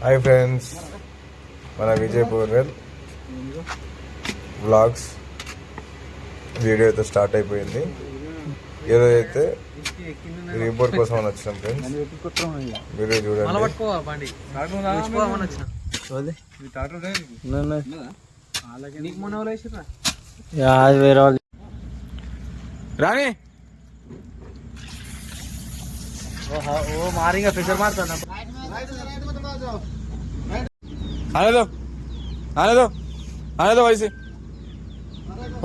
Hi friends, మన Vijay borewell vlogs video అయితే start అయిపోయింది. ఏదైతే రిపోర్ట్ కోసం అని వచ్చినాం ఫ్రెండ్స్, వీడియో చూడండి. రాని मारेगा प्रेशर मारता ना आने दो आने दो आने दो वैसे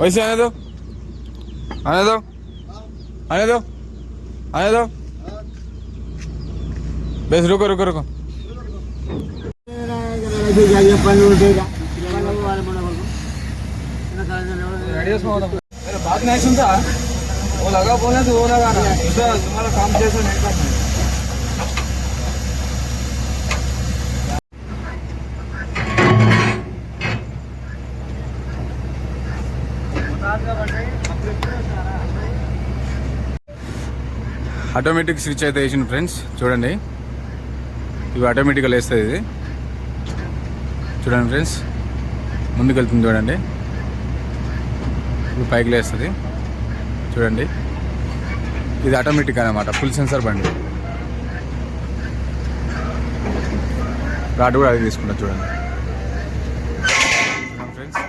वैसे आने दो आने दो आने दो आने दो बस रुको रुको रुको बात नहीं सुनता वो लगा बोलना तो वो लगा ना तुम्हारा काम जैसा नहीं करना। ఆటోమేటిక్ స్విచ్ అయితే వేసింది ఫ్రెండ్స్, చూడండి. ఇవి ఆటోమేటిక్గా వేస్తుంది. ఇది చూడండి ఫ్రెండ్స్, ముందుకు వెళ్తుంది చూడండి. ఇప్పుడు పైకి లేస్తుంది చూడండి. ఇది ఆటోమేటిక్ అన్నమాట, ఫుల్ సెన్సార్ బండి. రాడ్ కూడా అది తీసుకుంటా చూడండి ఫ్రెండ్స్.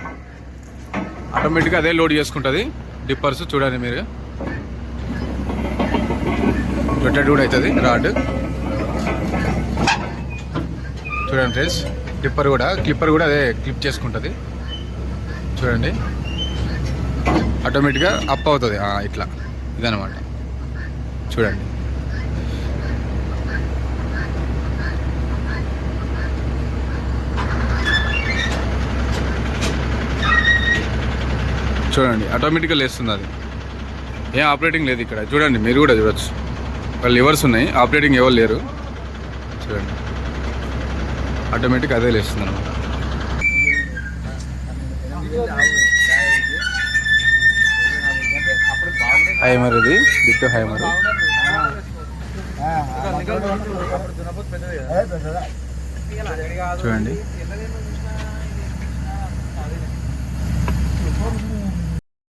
ఆటోమేటిక్గా అదే లోడ్ చేసుకుంటుంది. డిప్పర్స్ చూడండి మీరు, రొటేట్ కూడా అవుతుంది రాడ్. చూడండి ఫ్రెండ్స్, క్లిప్పర్ కూడా అదే క్లిప్ చేసుకుంటుంది చూడండి. ఆటోమేటిక్గా అప్ అవుతుంది ఇట్లా, ఇదన్నమాట చూడండి. చూడండి ఆటోమేటిక్గా లేస్తుంది అది. ఏం ఆపరేటింగ్ లేదు ఇక్కడ చూడండి, మీరు కూడా చూడొచ్చు. లివర్స్ ఉన్నాయి, ఆపరేటింగ్ ఎవరు లేరు చూడండి. ఆటోమేటిక్ అదే లేస్తుంది అనమాట. హైమర్, ఇది బిగ్ హైమర్ చూడండి.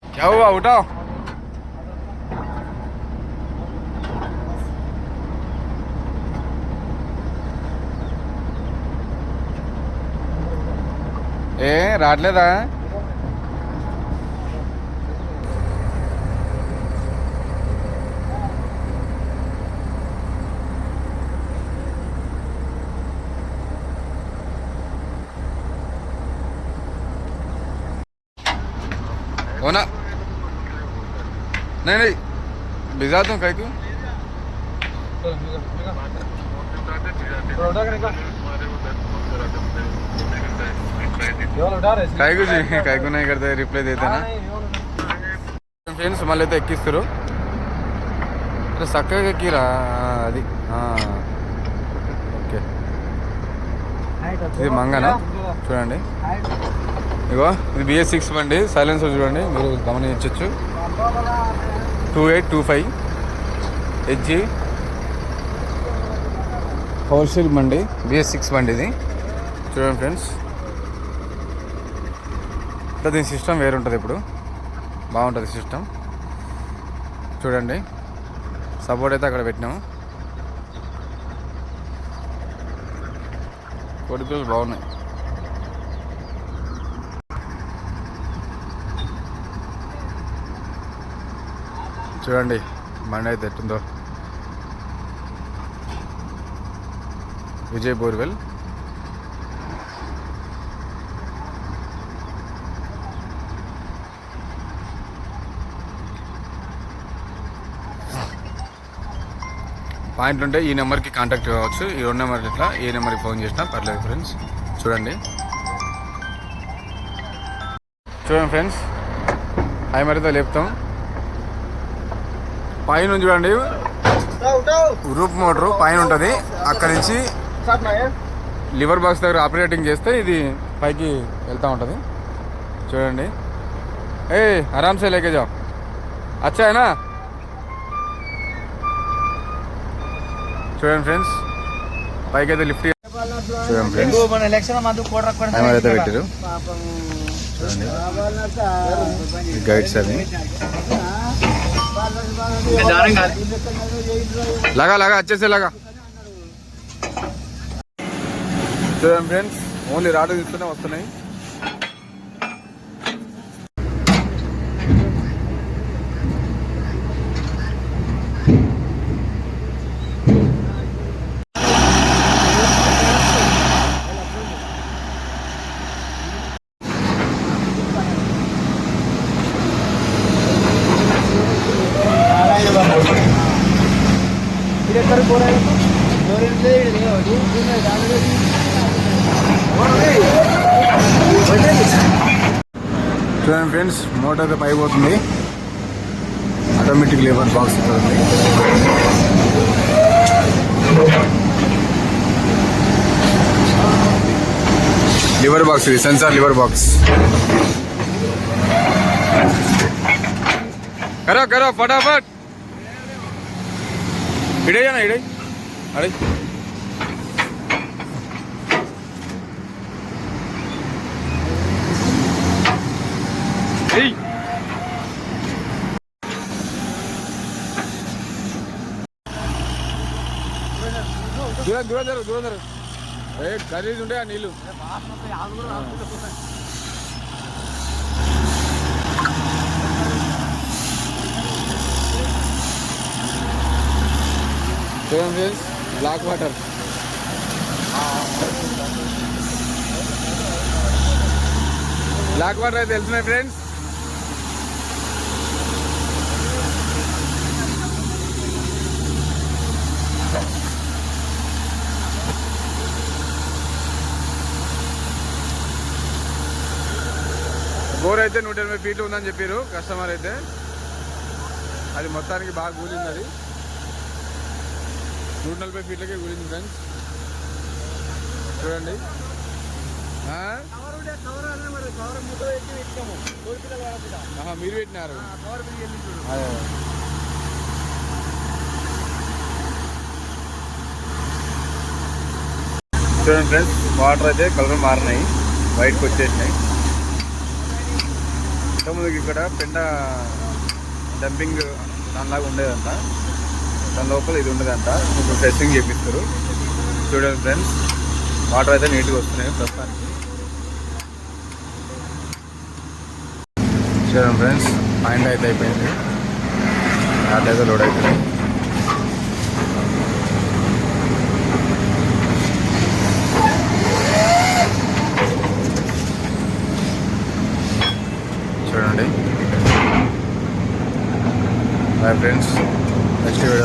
क्या हुआ, उठाओ. ఏ రావట్లేదా? होना नहीं नहीं भिजा दूँ कहीं को कहीं को नहीं करते, रिप्लाई देते ना ఫ్రెండ్స్. మళ్ళీ అయితే ఎక్కిస్తారు. చక్కగా ఎక్కిరా అది. ఓకే, ఇది మంగన చూడండి. ఇగో ఇది BS6 బండి. సైలెన్సర్ చూడండి, మీరు గమనించవచ్చు. 2825 HG 4 స్టీల్ బండి, BS6 బండి ఇది చూడండి ఫ్రెండ్స్. అంటే దీని సిస్టమ్ వేరు ఉంటుంది. ఇప్పుడు బాగుంటుంది సిస్టమ్ చూడండి. సపోర్ట్ అయితే అక్కడ పెట్టినాము. కోడి పిల్లలు బాగున్నాయి. చూడండి బండి అయితే ఎట్టుందో. విజయ్ బోర్వెల్ పాయింట్లు ఉంటే ఈ నెంబర్కి కాంటాక్ట్ కావచ్చు. ఈ 2 నెంబర్కి ఇట్లా ఏ నెంబర్కి ఫోన్ చేసినా పర్లేదు ఫ్రెండ్స్. చూడండి ఫ్రెండ్స్, హైమర్తో లేపుతాం. పైన చూడండి, రూప్ మోటరు పైన ఉంటుంది. అక్కడి నుంచి లివర్ బాక్స్ దగ్గర ఆపరేటింగ్ చేస్తే ఇది పైకి వెళ్తూ ఉంటుంది చూడండి. ఏ ఆరామ్సే లేకే జాओ, అచ్చా है ना. చూడండి ఫ్రెండ్స్, పైకి అయితే లిఫ్ట్ చూడండి ఫ్రెండ్స్ మన ఎలక్షన్ మందు కూడా టైమర్ అయితే పెట్టారు చూడండి గైడ్స్ అవి లాగా లాగా వచ్చేసే లాగా చూడండి ఫ్రెండ్స్ ఓన్లీ రాటు తీసుకునే వస్తున్నాయి చూడండి ఫ్రెండ్స్ మోటార్ అయితే పైకి పోతుంది ఆటోమేటిక్ లేబర్ బాక్స్ ఉంటుంది లివర్ బాక్స్ ఇది సెన్సార్ లివర్ బాక్స్ करो करो फटाफट इड़े जाना इड़े अरे దూరం దూరం జరు దూరం జరు గలీజ్ ఉంటాయి ఆ నీళ్ళు చూడండి బ్లాక్ వాటర్ బ్లాక్ వాటర్ అయితే వెళ్తున్నాయి ఫ్రెండ్స్ బోర్ అయితే 180 ఫీట్లు ఉందని చెప్పారు కస్టమర్ అయితే అది మొత్తానికి బాగా కూలింది అది 140 ఫీట్లకే కూలింది ఫ్రెండ్స్ చూడండి మీరు పెట్టినారు చూడండి ఫ్రెండ్స్ వాటర్ అయితే కలర్ మారినాయి వైట్కి వచ్చేసినాయి ఇంతకుముందుకు ఇక్కడ పెండ డంపింగ్ దానిలాగా ఉండేదంట దాని లోపల ఇది ఉండదంట ఇప్పుడు టెస్టింగ్ చేపిస్తారు చూడండి ఫ్రెండ్స్ వాటర్ అయితే నీట్గా వస్తున్నాయి ప్రస్తుతానికి చూడండి ఫ్రెండ్స్ పాయింట్ అయితే అయిపోయింది యాడ్ అయితే లోడ్ అవుతుంది చూడండి బాయ్ ఫ్రెండ్స్ నెక్స్ట్ వీడియో